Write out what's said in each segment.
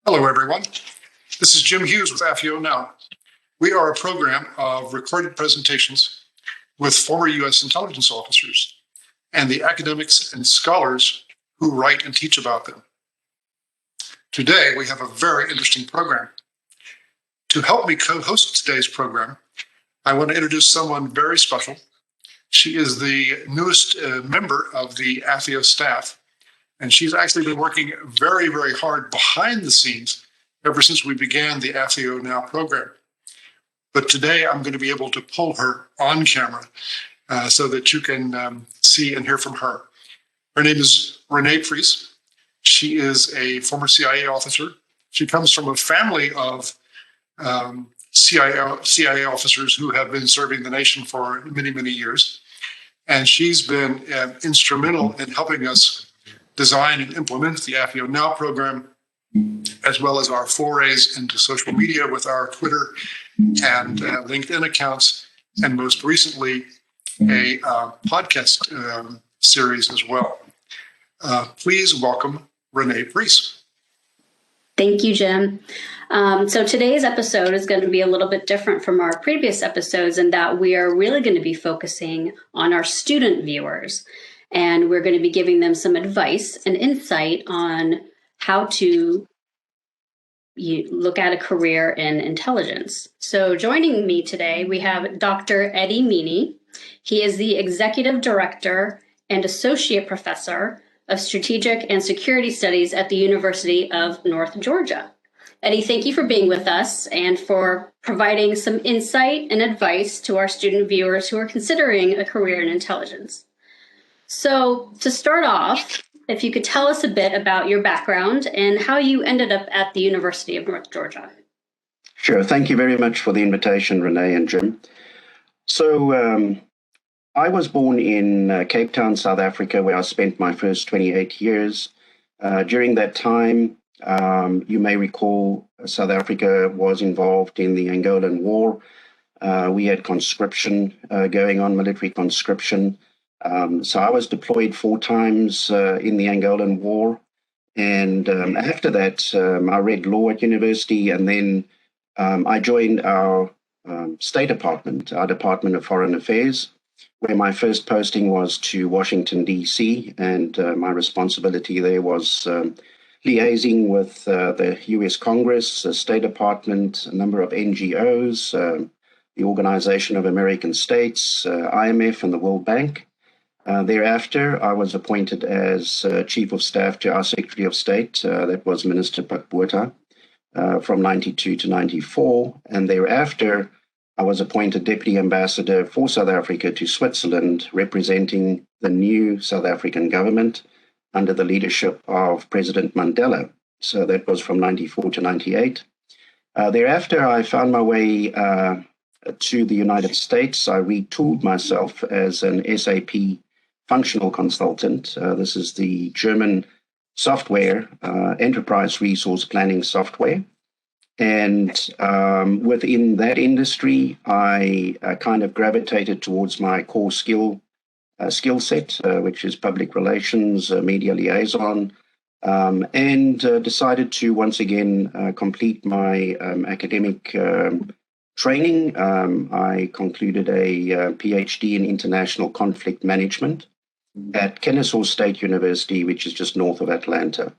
Hello, everyone. This is Jim Hughes with AFIO Now. We are a program of recorded presentations with former U.S. intelligence officers and the academics and scholars who write and teach about them. Today, we have a very interesting program. To help me co-host today's program, I want to introduce someone very special. She is the newest member of the AFIO staff, and she's actually been working very, very hard behind the scenes ever since we began the AFIO Now program. But today I'm going to be able to pull her on camera so that you can see and hear from her. Her name is Renee Priess. She is a former CIA officer. She comes from a family of CIA officers who have been serving the nation for many, many years. And she's been instrumental in helping us design and implement the AFIO Now program, as well as our forays into social media with our Twitter and LinkedIn accounts, and most recently, a podcast series as well. Please welcome Renee Priess. Thank you, Jim. So today's episode is going to be a little bit different from our previous episodes in that we are really going to be focusing on our student viewers. And we're going to be giving them some advice and insight on how to look at a career in intelligence. So joining me today, we have Dr. Eddie Meany. He is the Executive Director and Associate Professor of Strategic and Security Studies at the University of North Georgia. Eddie, thank you for being with us and for providing some insight and advice to our student viewers who are considering a career in intelligence. So to start off, if you could tell us a bit about your background and how you ended up at the University of North Georgia. Sure. Thank you very much for the invitation, Renee and Jim. So I was born in Cape Town, South Africa, where I spent my first 28 years. During that time, you may recall South Africa was involved in the Angolan War. We had conscription going on, military conscription. So I was deployed 4 times in the Angolan War. And after that, I read law at university. And then I joined our State Department, our Department of Foreign Affairs, where my first posting was to Washington, D.C. And my responsibility there was liaising with the U.S. Congress, the State Department, a number of NGOs, the Organization of American States, IMF, and the World Bank. Thereafter, I was appointed as Chief of Staff to our Secretary of State, that was Minister Botha, from 92 to 94. And thereafter, I was appointed Deputy Ambassador for South Africa to Switzerland, representing the new South African government under the leadership of President Mandela. So that was from 94 to 98. Thereafter, I found my way to the United States. I retooled myself as an SAP functional consultant. This is the German software, enterprise resource planning software. And within that industry, I kind of gravitated towards my core skill set, which is public relations, media liaison, and decided to once again complete my academic training. I concluded a PhD in international conflict management at Kennesaw State University, which is just north of Atlanta.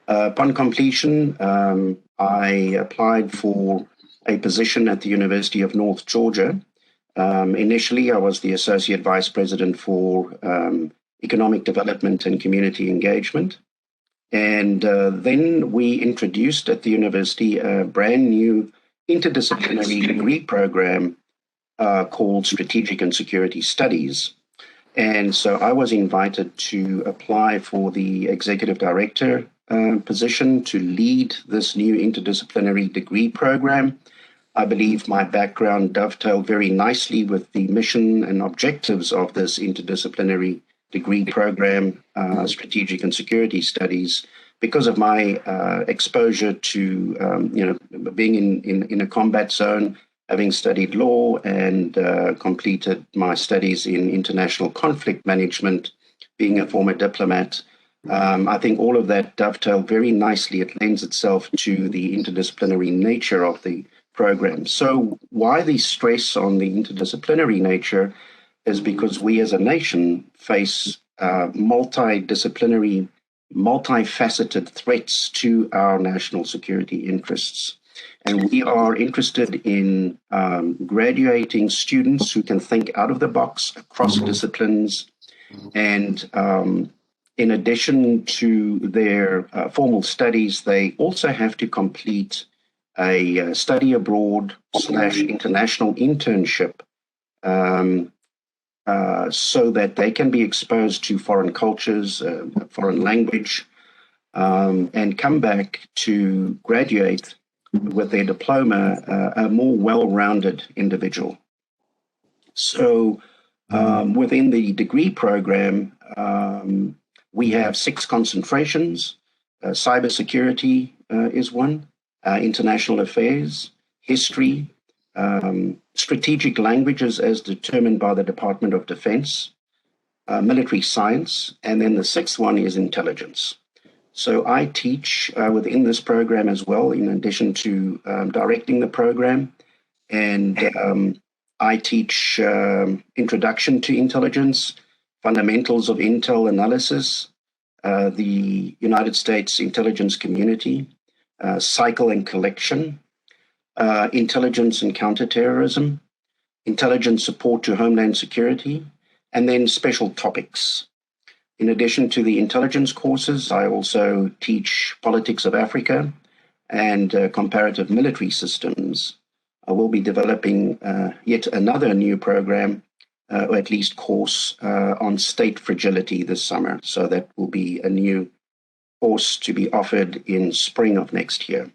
Upon completion, I applied for a position at the University of North Georgia. Initially, I was the Associate Vice President for Economic Development and Community Engagement. And then we introduced at the university a brand new interdisciplinary degree program called Strategic and Security Studies. And so I was invited to apply for the executive director position to lead this new interdisciplinary degree program. I believe my background dovetailed very nicely with the mission and objectives of this interdisciplinary degree program, Strategic and Security Studies, because of my exposure to, being in a combat zone, having studied law and completed my studies in international conflict management, being a former diplomat. I think all of that dovetailed very nicely. It lends itself to the interdisciplinary nature of the program. So why the stress on the interdisciplinary nature is because we as a nation face multidisciplinary, multifaceted threats to our national security interests. And we are interested in graduating students who can think out of the box across disciplines. And in addition to their formal studies, they also have to complete a study abroad / international internship so that they can be exposed to foreign cultures, foreign language, and come back to graduate with their diploma a more well-rounded individual. So within the degree program, we have 6 concentrations. Cybersecurity is one, international affairs, history, strategic languages as determined by the Department of Defense, military science, and then the 6th one is intelligence. So I teach within this program as well, in addition to directing the program. And I teach introduction to intelligence, fundamentals of intel analysis, the United States intelligence community, cycle and collection, intelligence and counterterrorism, intelligence support to homeland security, and then special topics. In addition to the intelligence courses, I also teach politics of Africa and comparative military systems. I will be developing yet another new program, or at least course, on state fragility this summer. So that will be a new course to be offered in spring of next year.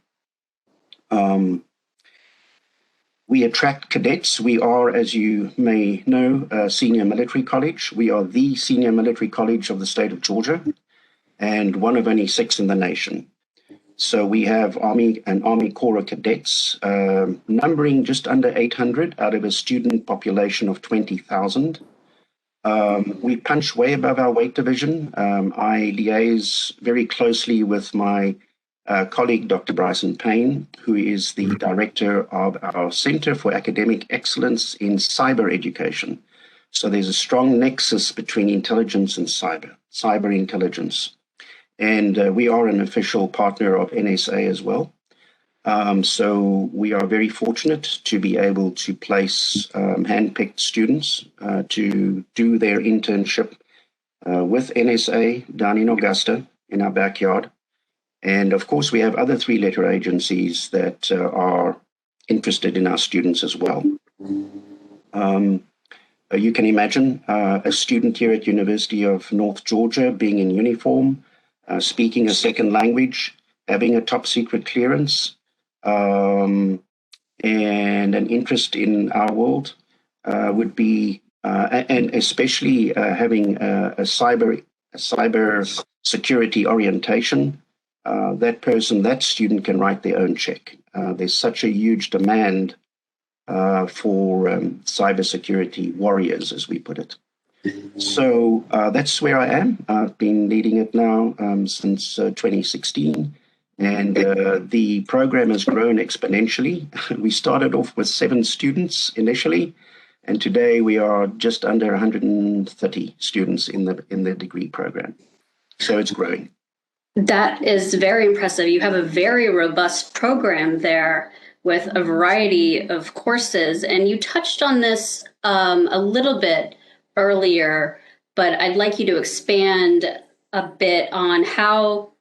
We attract cadets. We are, as you may know, a senior military college. We are the senior military college of the state of Georgia and one of only 6 in the nation. So we have Army and Army Corps of Cadets, numbering just under 800 out of a student population of 20,000. We punch way above our weight division. I liaise very closely with my colleague, Dr. Bryson Payne, who is the director of our Center for Academic Excellence in Cyber Education. So there's a strong nexus between intelligence and cyber intelligence. And we are an official partner of NSA as well. So we are very fortunate to be able to place handpicked students to do their internship with NSA down in Augusta in our backyard. And of course, we have other 3-letter agencies that are interested in our students as well. You can imagine a student here at University of North Georgia being in uniform, speaking a second language, having a top secret clearance, and an interest in our world would be, and especially having a cyber security orientation. That person, that student can write their own check. There's such a huge demand for cybersecurity warriors, as we put it. So that's where I am. I've been leading it now since 2016, and the program has grown exponentially. We started off with 7 students initially, and today we are just under 130 students in the degree program. So it's growing. That is very impressive. You have a very robust program there with a variety of courses, and you touched on this a little bit earlier, but I'd like you to expand a bit on how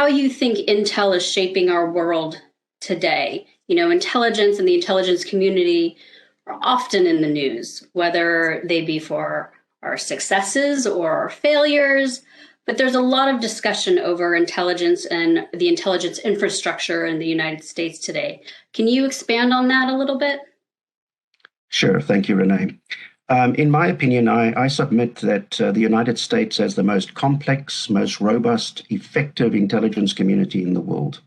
you think Intel is shaping our world today. You know, intelligence and the intelligence community are often in the news, whether they be for our successes or our failures. But there's a lot of discussion over intelligence and the intelligence infrastructure in the United States today. Can you expand on that a little bit? Sure. Thank you, Renee. In my opinion, I submit that the United States has the most complex, most robust, effective intelligence community in the world.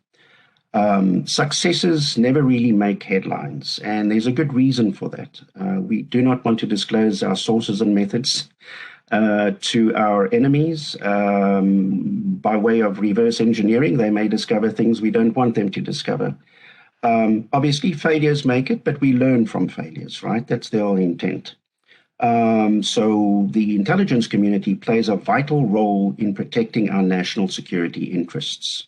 Successes never really make headlines, and there's a good reason for that. We do not want to disclose our sources and methods. to our enemies by way of reverse engineering. They may discover things we don't want them to discover. Obviously, failures make it, but we learn from failures, right? That's the whole intent. So the intelligence community plays a vital role in protecting our national security interests.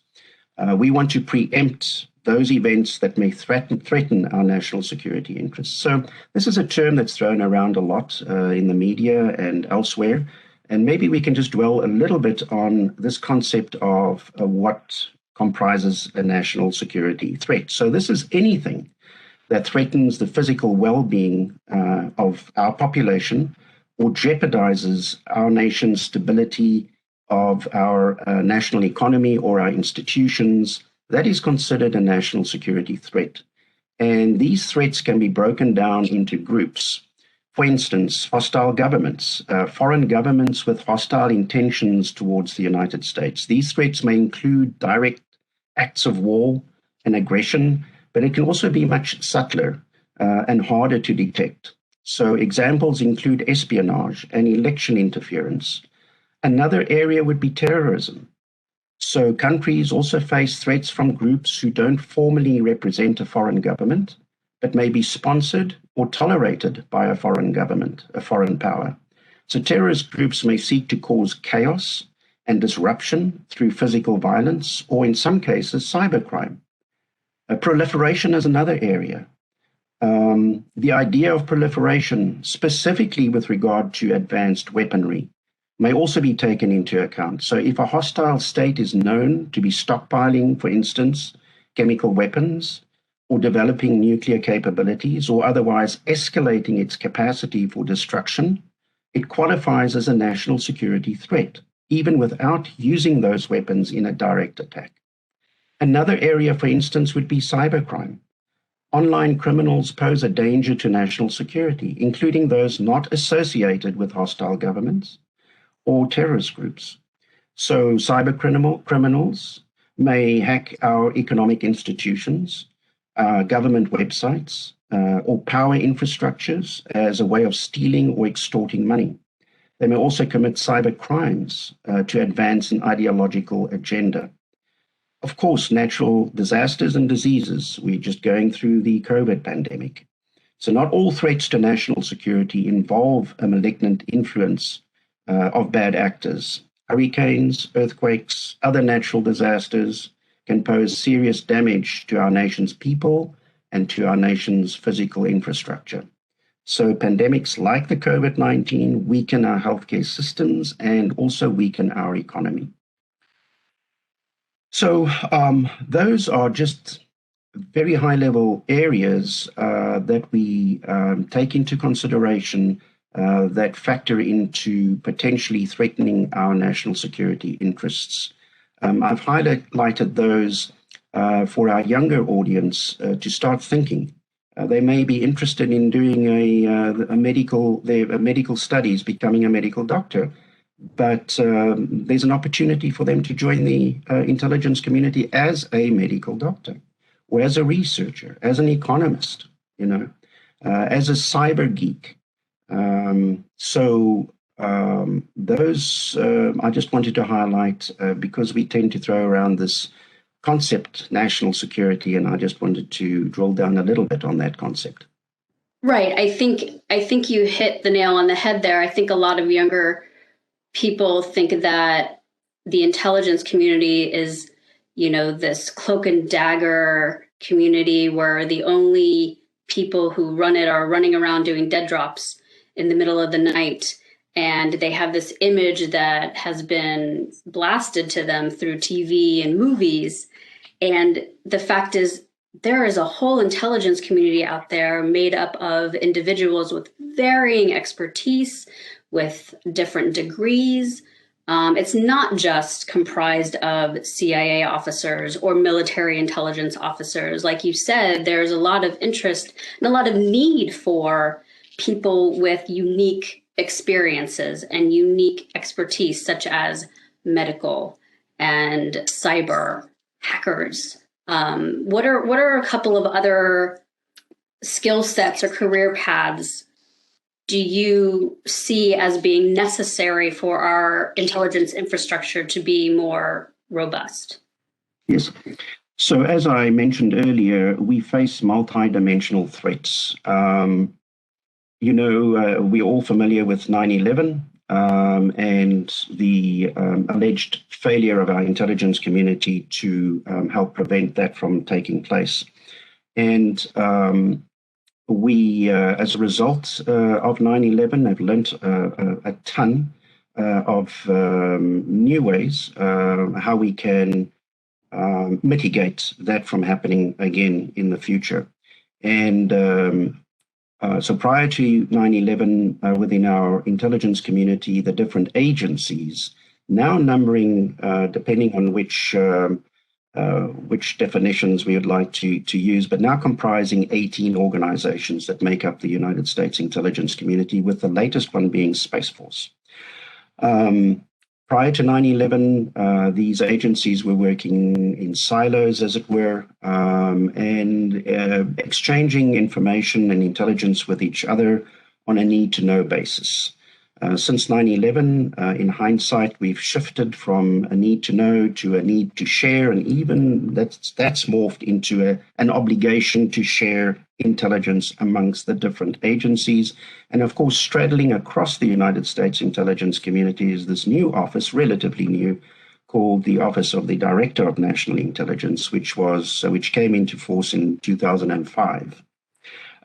We want to preempt those events that may threaten our national security interests. So this is a term that's thrown around a lot in the media and elsewhere. And maybe we can just dwell a little bit on this concept of what comprises a national security threat. So this is anything that threatens the physical well-being of our population or jeopardizes our nation's stability of our national economy or our institutions. That is considered a national security threat. And these threats can be broken down into groups. For instance, hostile governments, foreign governments with hostile intentions towards the United States. These threats may include direct acts of war and aggression, but it can also be much subtler and harder to detect. So examples include espionage and election interference. Another area would be terrorism. So countries also face threats from groups who don't formally represent a foreign government, but may be sponsored or tolerated by a foreign government, a foreign power. So terrorist groups may seek to cause chaos and disruption through physical violence, or in some cases, cybercrime. Proliferation is another area. The idea of proliferation, specifically with regard to advanced weaponry, may also be taken into account. So if a hostile state is known to be stockpiling, for instance, chemical weapons, or developing nuclear capabilities, or otherwise escalating its capacity for destruction, it qualifies as a national security threat, even without using those weapons in a direct attack. Another area, for instance, would be cybercrime. Online criminals pose a danger to national security, including those not associated with hostile governments or terrorist groups. So criminals may hack our economic institutions, government websites, or power infrastructures as a way of stealing or extorting money. They may also commit cyber crimes to advance an ideological agenda. Of course, natural disasters and diseases. We're just going through the COVID pandemic. So not all threats to national security involve a malignant influence of bad actors. Hurricanes, earthquakes, other natural disasters can pose serious damage to our nation's people and to our nation's physical infrastructure. So pandemics like the COVID-19 weaken our healthcare systems and also weaken our economy. So those are just very high-level areas that we take into consideration that factor into potentially threatening our national security interests. I've highlighted those for our younger audience to start thinking. They may be interested in doing a medical studies, becoming a medical doctor, but there's an opportunity for them to join the intelligence community as a medical doctor, or as a researcher, as an economist, as a cyber geek. Those I just wanted to highlight because we tend to throw around this concept, national security, and I just wanted to drill down a little bit on that concept. Right. I think you hit the nail on the head there. I think a lot of younger people think that the intelligence community is, this cloak and dagger community where the only people who run it are running around doing dead drops in the middle of the night. And they have this image that has been blasted to them through TV and movies. And the fact is, there is a whole intelligence community out there made up of individuals with varying expertise, with different degrees. It's not just comprised of CIA officers or military intelligence officers. Like you said, there's a lot of interest and a lot of need for people with unique experiences and unique expertise, such as medical and cyber, hackers. What are a couple of other skill sets or career paths do you see as being necessary for our intelligence infrastructure to be more robust? Yes. So as I mentioned earlier, we face multidimensional threats. We're all familiar with 9/11 and the alleged failure of our intelligence community to help prevent that from taking place. And we, as a result of 9/11, have learnt a ton of new ways how we can mitigate that from happening again in the future. And so prior to 9/11, within our intelligence community, the different agencies, now numbering, depending on which definitions we would like to use, but now comprising 18 organizations that make up the United States intelligence community, with the latest one being Space Force. Prior to 9/11, these agencies were working in silos, as it were, and exchanging information and intelligence with each other on a need-to-know basis. Since 9/11, in hindsight, we've shifted from a need to know to a need to share, and even that's morphed into an obligation to share intelligence amongst the different agencies. And of course, straddling across the United States intelligence community is this new office, relatively new, called the Office of the Director of National Intelligence, which came into force in 2005.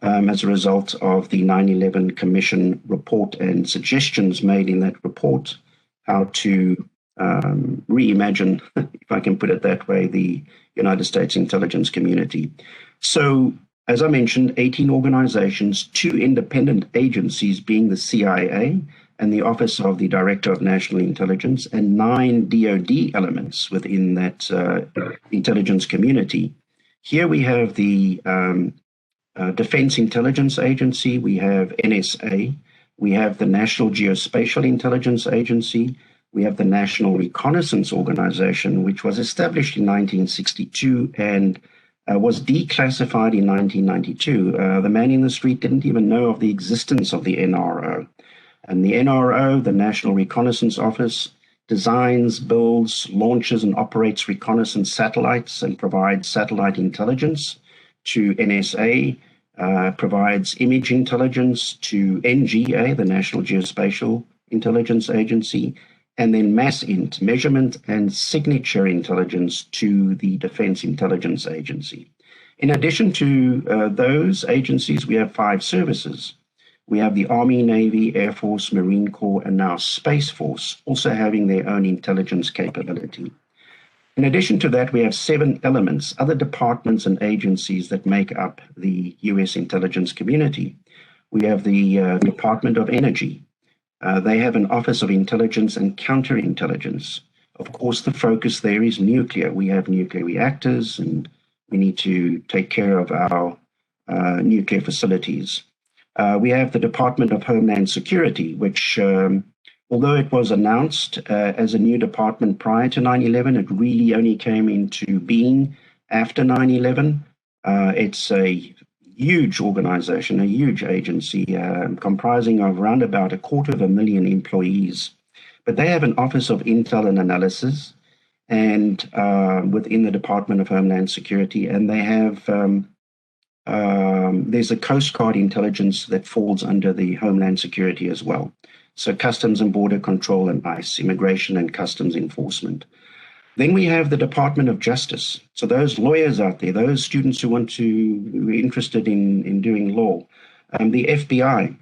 As a result of the 9/11 Commission report and suggestions made in that report, how to reimagine, if I can put it that way, the United States intelligence community. So, as I mentioned, 18 organizations, 2 independent agencies being the CIA and the Office of the Director of National Intelligence, and 9 DoD elements within that intelligence community. Here we have the Defense Intelligence Agency, we have NSA, we have the National Geospatial Intelligence Agency, we have the National Reconnaissance Organization, which was established in 1962 and was declassified in 1992. The man in the street didn't even know of the existence of the NRO. And the NRO, the National Reconnaissance Office, designs, builds, launches, and operates reconnaissance satellites and provides satellite intelligence to NSA, provides image intelligence to NGA, the National Geospatial Intelligence Agency, and then MASSINT, measurement and signature intelligence, to the Defense Intelligence Agency. In addition to those agencies, we have 5 services. We have the Army, Navy, Air Force, Marine Corps, and now Space Force, also having their own intelligence capability. In addition to that, we have 7 elements, other departments and agencies that make up the U.S. intelligence community. We have the Department of Energy. They have an Office of Intelligence and Counterintelligence. Of course, the focus there is nuclear. We have nuclear reactors, and we need to take care of our nuclear facilities. We have the Department of Homeland Security, which although it was announced as a new department prior to 9/11, it really only came into being after 9/11. It's a huge organization, a huge agency comprising of around about 250,000 employees. But they have an Office of Intel and Analysis and within the Department of Homeland Security, and they have there's a Coast Guard intelligence that falls under the Homeland Security as well. So Customs and Border Control and ICE, Immigration and Customs Enforcement. Then we have the Department of Justice. So those lawyers out there, those students who are interested in doing law, the FBI,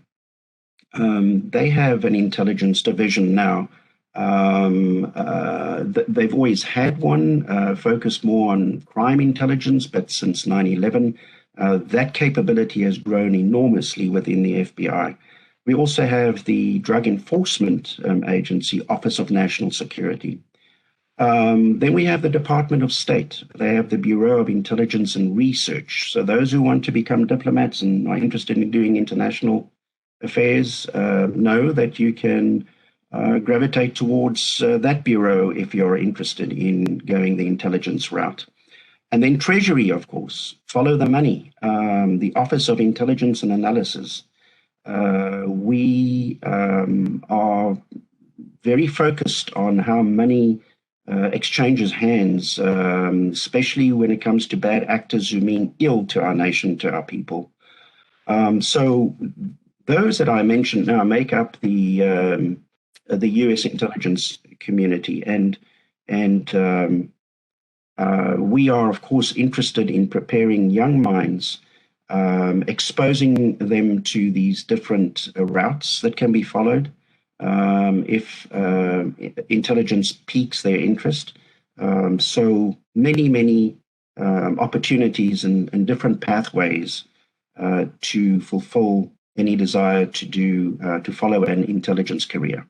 they have an intelligence division now. They've always had one, focused more on crime intelligence, but since 9/11, that capability has grown enormously within the FBI. We also have the Drug Enforcement Agency, Office of National Security. Then we have the Department of State. They have the Bureau of Intelligence and Research. So those who want to become diplomats and are interested in doing international affairs know that you can gravitate towards that bureau if you're interested in going the intelligence route. And then Treasury, of course, follow the money. The Office of Intelligence and Analysis. we are very focused on how money exchanges hands, especially when it comes to bad actors who mean ill to our nation, to our people. So those that I mentioned now make up the U.S. intelligence community, and we are, of course, interested in preparing young minds, exposing them to these different routes that can be followed if intelligence piques their interest. So many opportunities and different pathways to fulfill any desire to follow an intelligence career.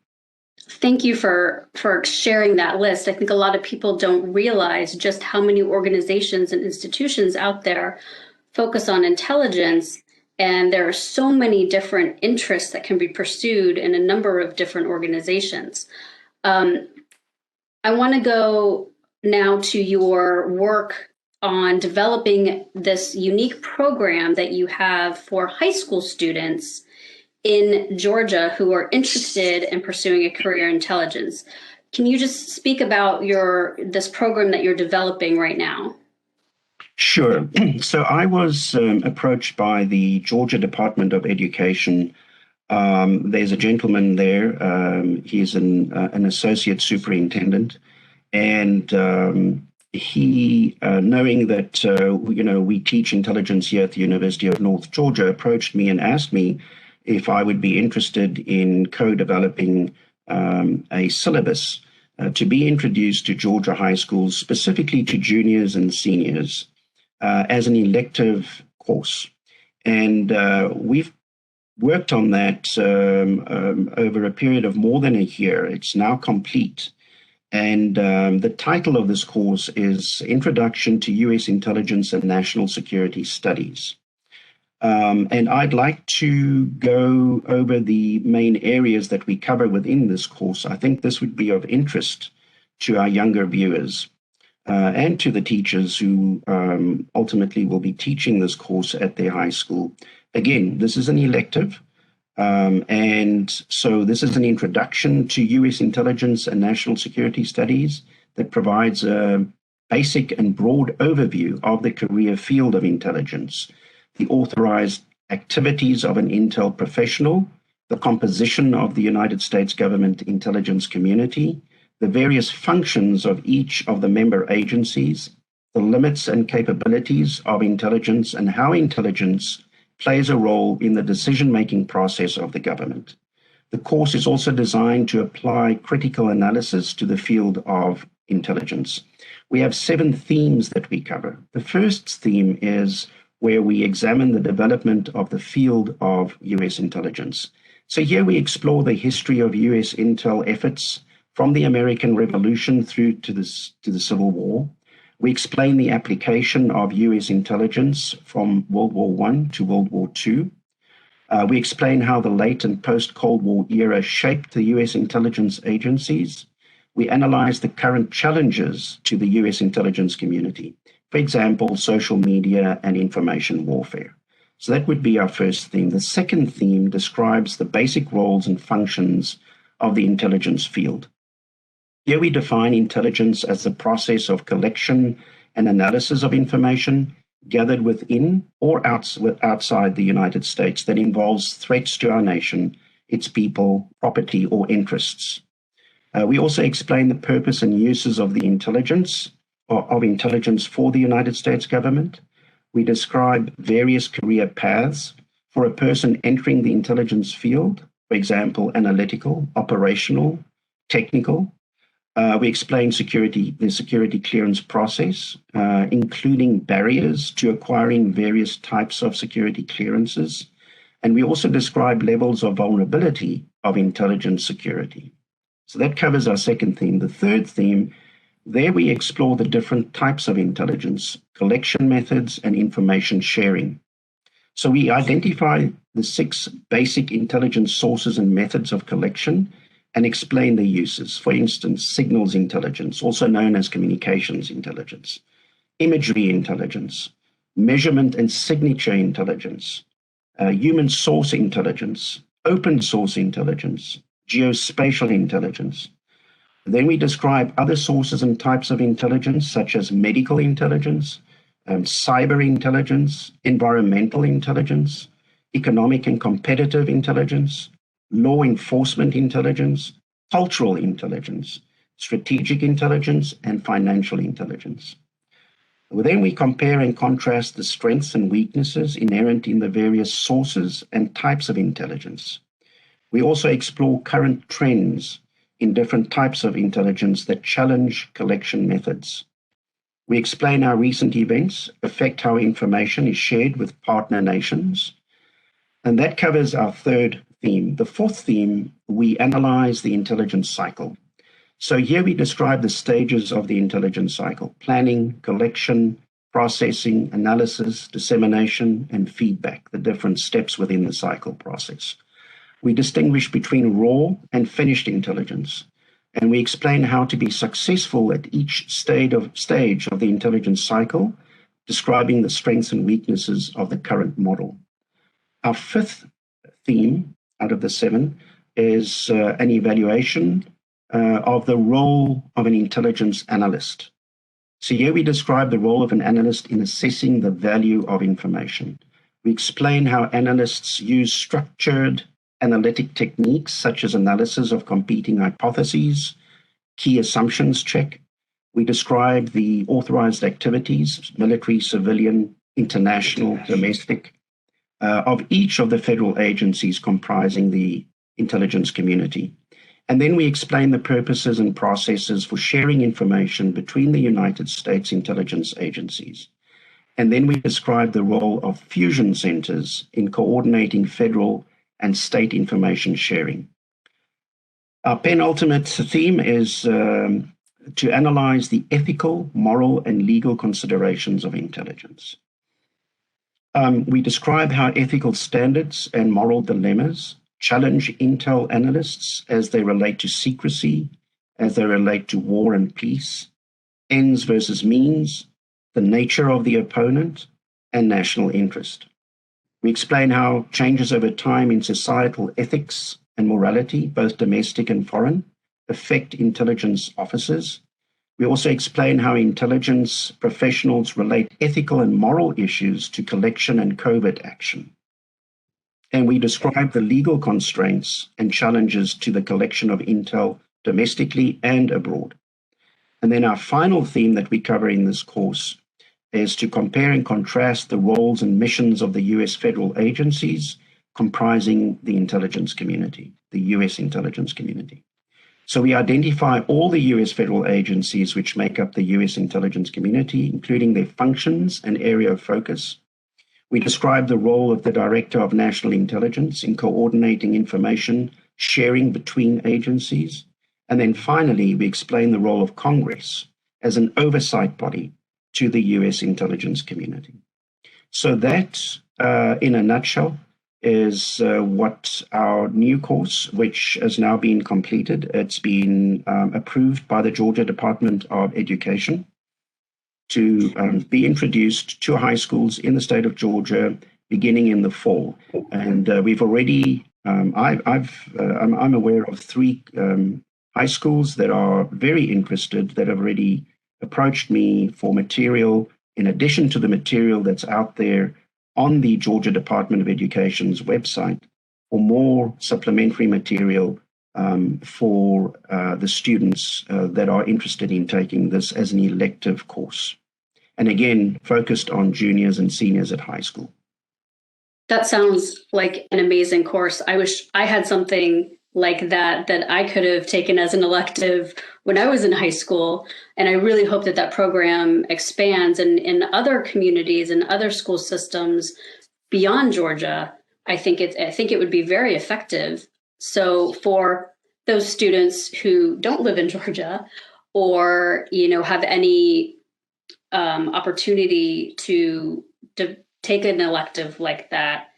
Thank you for sharing that list. I think a lot of people don't realize just how many organizations and institutions out there focus on intelligence, and there are so many different interests that can be pursued in a number of different organizations. I want to go now to your work on developing this unique program that you have for high school students in Georgia who are interested in pursuing a career in intelligence. Can you just speak about this program that you're developing right now? Sure. So I was approached by the Georgia Department of Education. There's a gentleman there. He's an associate superintendent, and he, knowing that we teach intelligence here at the University of North Georgia, approached me and asked me if I would be interested in co-developing a syllabus to be introduced to Georgia high schools, specifically to juniors and seniors, as an elective course. And we've worked on that over a period of more than a year. It's now complete. And the title of this course is Introduction to U.S. Intelligence and National Security Studies. And I'd like to go over the main areas that we cover within this course. I think this would be of interest to our younger viewers and to the teachers who ultimately will be teaching this course at their high school. Again, this is an elective. And so this is an introduction to U.S. intelligence and national security studies that provides a basic and broad overview of the career field of intelligence, the authorized activities of an intel professional, the composition of the United States government intelligence community, the various functions of each of the member agencies, the limits and capabilities of intelligence, and how intelligence plays a role in the decision-making process of the government. The course is also designed to apply critical analysis to the field of intelligence. We have 7 themes that we cover. The first theme is where we examine the development of the field of U.S. intelligence. So here we explore the history of U.S. intel efforts from the American Revolution through to the Civil War. We explain the application of U.S. intelligence from World War I to World War II. We explain how the late and post-Cold War era shaped the U.S. intelligence agencies. We analyze the current challenges to the U.S. intelligence community. For example, social media and information warfare. So that would be our first theme. The second theme describes the basic roles and functions of the intelligence field. Here we define intelligence as the process of collection and analysis of information gathered within or outside the United States that involves threats to our nation, its people, property, or interests. We also explain the purpose and uses of the intelligence for the United States government. We describe various career paths for a person entering the intelligence field, for example, analytical, operational, technical. We explain the security clearance process, including barriers to acquiring various types of security clearances. And we also describe levels of vulnerability of intelligence security. So that covers our second theme. The third theme, there we explore the different types of intelligence, collection methods, and information sharing. So we identify the 6 basic intelligence sources and methods of collection and explain their uses. For instance, signals intelligence, also known as communications intelligence, imagery intelligence, measurement and signature intelligence, human source intelligence, open source intelligence, geospatial intelligence. Then we describe other sources and types of intelligence, such as medical intelligence, cyber intelligence, environmental intelligence, economic and competitive intelligence, law enforcement intelligence, cultural intelligence, strategic intelligence, and financial intelligence. Then we compare and contrast the strengths and weaknesses inherent in the various sources and types of intelligence. We also explore current trends in different types of intelligence that challenge collection methods. We explain how recent events affect how information is shared with partner nations. And that covers our third theme. The fourth theme, we analyze the intelligence cycle. So here we describe the stages of the intelligence cycle: planning, collection, processing, analysis, dissemination, and feedback, the different steps within the cycle process. We distinguish between raw and finished intelligence, and we explain how to be successful at each stage of the intelligence cycle, describing the strengths and weaknesses of the current model. Our fifth theme out of the 7 is an evaluation of the role of an intelligence analyst. So here we describe the role of an analyst in assessing the value of information. We explain how analysts use structured analytic techniques such as analysis of competing hypotheses, key assumptions check. We describe the authorized activities, military, civilian, international, domestic, of each of the federal agencies comprising the intelligence community. And then we explain the purposes and processes for sharing information between the United States intelligence agencies. And then we describe the role of fusion centers in coordinating federal and state information sharing. Our penultimate theme is to analyze the ethical, moral, and legal considerations of intelligence. We describe how ethical standards and moral dilemmas challenge intel analysts as they relate to secrecy, as they relate to war and peace, ends versus means, the nature of the opponent, and national interest. We explain how changes over time in societal ethics and morality, both domestic and foreign, affect intelligence officers. We also explain how intelligence professionals relate ethical and moral issues to collection and covert action. And we describe the legal constraints and challenges to the collection of intel domestically and abroad. And then our final theme that we cover in this course is to compare and contrast the roles and missions of the US federal agencies comprising the intelligence community, the US intelligence community. So we identify all the US federal agencies which make up the US intelligence community, including their functions and area of focus. We describe the role of the Director of National Intelligence in coordinating information sharing between agencies. And then finally, we explain the role of Congress as an oversight body to the US intelligence community. So that, in a nutshell, is what our new course, which has now been completed. It's been approved by the Georgia Department of Education to be introduced to high schools in the state of Georgia beginning in the fall. And we've already, I'm aware of 3 high schools that are very interested, that have already approached me for material, in addition to the material that's out there on the Georgia Department of Education's website, for more supplementary material for the students that are interested in taking this as an elective course. And again, focused on juniors and seniors at high school. That sounds like an amazing course. I wish I had something like that I could have taken as an elective when I was in high school. And I really hope that that program expands and in other communities and other school systems beyond Georgia. I think it would be very effective. So for those students who don't live in Georgia or, have any opportunity to take an elective like that,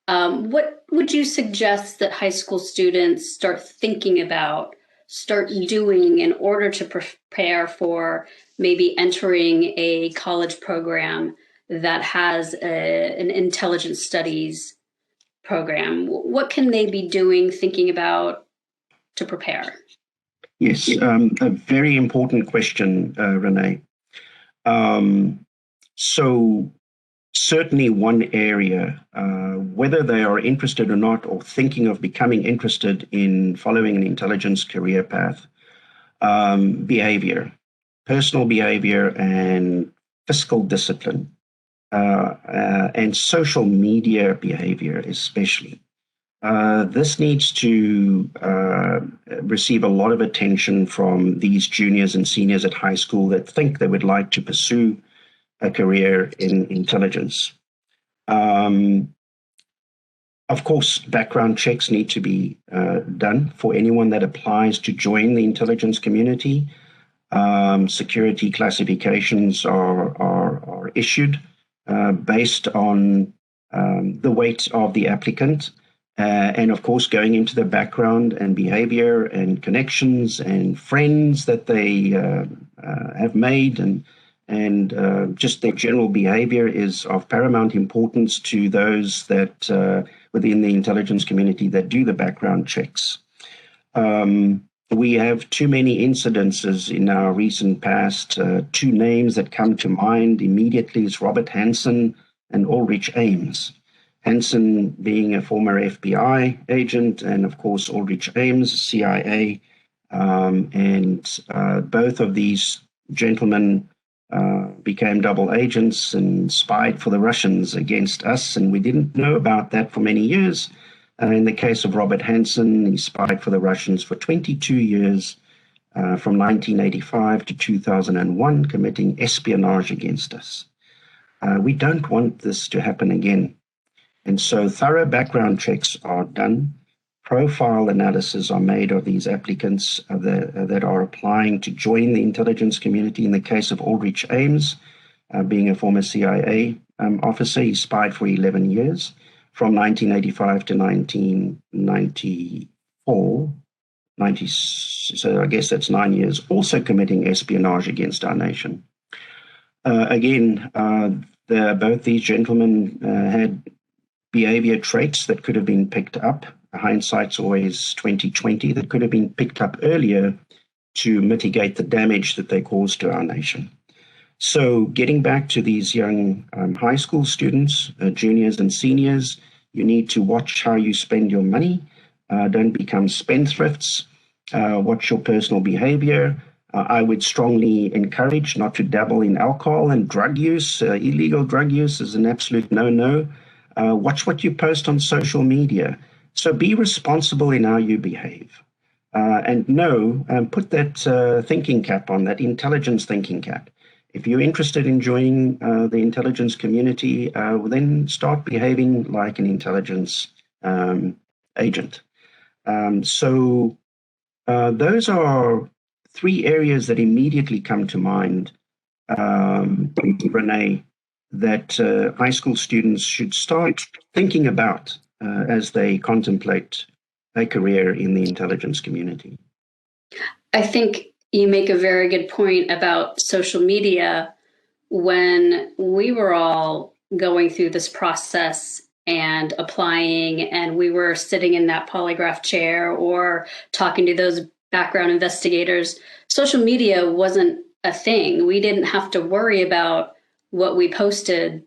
what would you suggest that high school students start thinking about, start doing in order to prepare for maybe entering a college program that has an intelligence studies program? What can they be doing, thinking about to prepare? Yes, a very important question, Renee. So certainly one area, whether they are interested or not, or thinking of becoming interested in following an intelligence career path, behavior, personal behavior and fiscal discipline, and social media behavior especially. This needs to receive a lot of attention from these juniors and seniors at high school that think they would like to pursue a career in intelligence. Of course, background checks need to be done for anyone that applies to join the intelligence community. Security classifications are issued based on the weight of the applicant. And of course, going into the background and behavior and connections and friends that they have made, and just their general behavior is of paramount importance to those that within the intelligence community that do the background checks. We have too many incidences in our recent past. Two names that come to mind immediately is Robert Hanssen and Ulrich Ames. Hanssen being a former FBI agent, and of course Ulrich Ames, CIA, and both of these gentlemen became double agents and spied for the Russians against us, and we didn't know about that for many years. In the case of Robert Hanssen, he spied for the Russians for 22 years, from 1985 to 2001, committing espionage against us. We don't want this to happen again. And so thorough background checks are done. Profile analysis are made of these applicants that are applying to join the intelligence community. In the case of Ulrich Ames, being a former CIA officer, he spied for 11 years, from 1985 to 1994. So I guess that's 9 years, also committing espionage against our nation. Both these gentlemen had behavior traits that could have been picked up. Hindsight's always 2020, that could have been picked up earlier to mitigate the damage that they caused to our nation. So getting back to these young high school students, juniors and seniors, you need to watch how you spend your money. Don't become spendthrifts. Watch your personal behavior. I would strongly encourage not to dabble in alcohol and drug use. Illegal drug use is an absolute no-no. Watch what you post on social media. So be responsible in how you behave. And put that thinking cap on, that intelligence thinking cap. If you're interested in joining the intelligence community, then start behaving like an intelligence agent. Those are three areas that immediately come to mind, Renee, that high school students should start thinking about as they contemplate a career in the intelligence community. I think you make a very good point about social media. When we were all going through this process and applying, and we were sitting in that polygraph chair or talking to those background investigators, social media wasn't a thing. We didn't have to worry about what we posted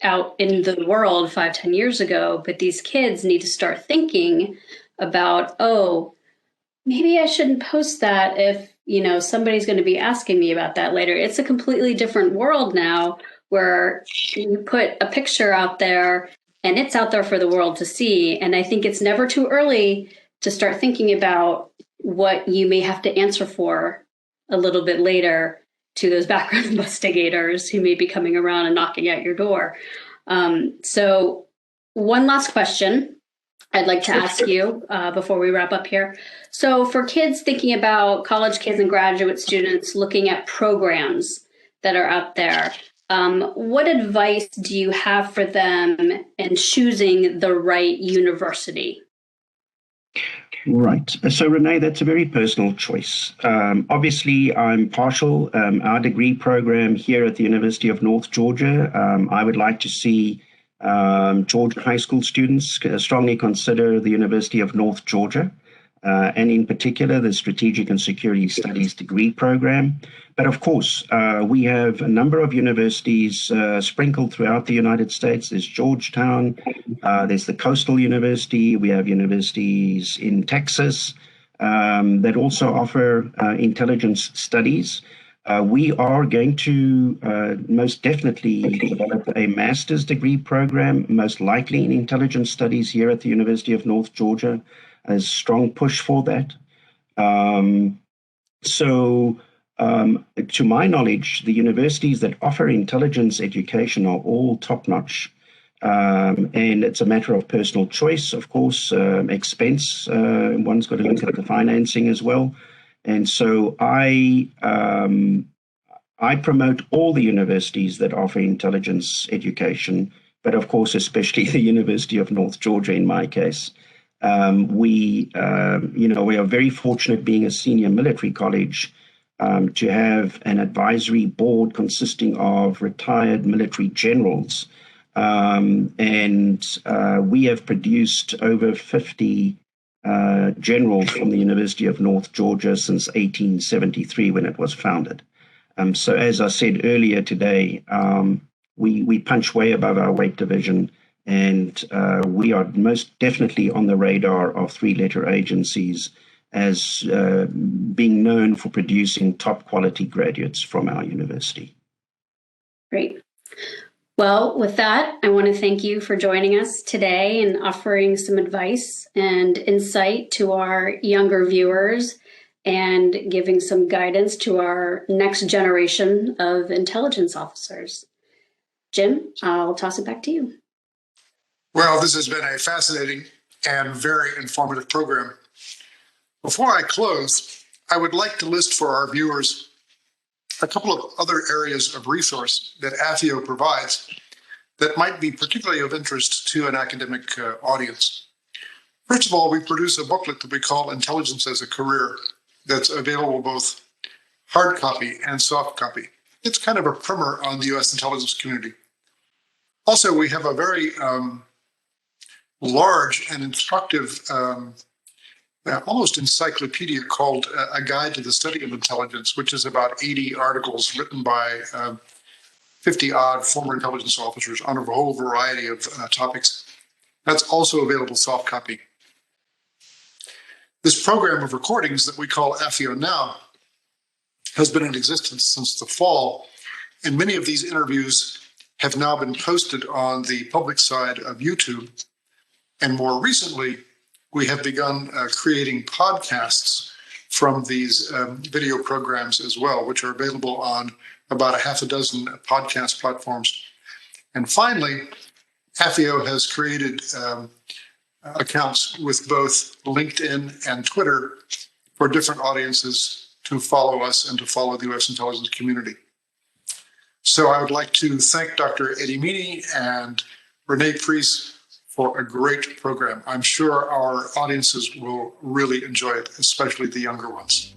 out in the world 5-10 years ago, but these kids need to start thinking about, oh, maybe I shouldn't post that if, somebody's going to be asking me about that later. It's a completely different world now where you put a picture out there and it's out there for the world to see. And I think it's never too early to start thinking about what you may have to answer for a little bit later to those background investigators who may be coming around and knocking at your door. So one last question I'd like to ask you before we wrap up here. So for kids thinking about college kids and graduate students looking at programs that are out there, what advice do you have for them in choosing the right university? Right. So, Renee, that's a very personal choice. Obviously, I'm partial. Our degree program here at the University of North Georgia, I would like to see Georgia high school students strongly consider the University of North Georgia, and in particular the Strategic and Security Studies degree program. But of course, we have a number of universities sprinkled throughout the United States. There's Georgetown, there's the Coastal University, we have universities in Texas that also offer intelligence studies. We are going to most definitely develop a master's degree program, most likely in intelligence studies here at the University of North Georgia. A strong push for that. To my knowledge, the universities that offer intelligence education are all top-notch. And it's a matter of personal choice, of course, expense. One's got to look at the financing as well. And so I promote all the universities that offer intelligence education, but of course, especially the University of North Georgia in my case. We are very fortunate, being a senior military college, to have an advisory board consisting of retired military generals. We have produced over 50 generals from the University of North Georgia since 1873, when it was founded. So as I said earlier today, we punch way above our weight division, and we are most definitely on the radar of three-letter agencies as being known for producing top quality graduates from our university. Great. Well, with that, I want to thank you for joining us today and offering some advice and insight to our younger viewers and giving some guidance to our next generation of intelligence officers. Jim, I'll toss it back to you. Well, this has been a fascinating and very informative program. Before I close, I would like to list for our viewers a couple of other areas of resource that AFIO provides that might be particularly of interest to an academic audience. First of all, we produce a booklet that we call Intelligence as a Career that's available both hard copy and soft copy. It's kind of a primer on the U.S. intelligence community. Also, we have a very large and instructive almost encyclopedia called A Guide to the Study of Intelligence, which is about 80 articles written by 50-odd former intelligence officers on a whole variety of topics. That's also available soft copy. This program of recordings that we call AFIO Now has been in existence since the fall, and many of these interviews have now been posted on the public side of YouTube. And more recently, we have begun creating podcasts from these video programs as well, which are available on about a half a dozen podcast platforms. And finally, AFIO has created accounts with both LinkedIn and Twitter for different audiences to follow us and to follow the U.S. intelligence community. So I would like to thank Dr. Eddie Meany and Renee Priest for a great program. I'm sure our audiences will really enjoy it, especially the younger ones.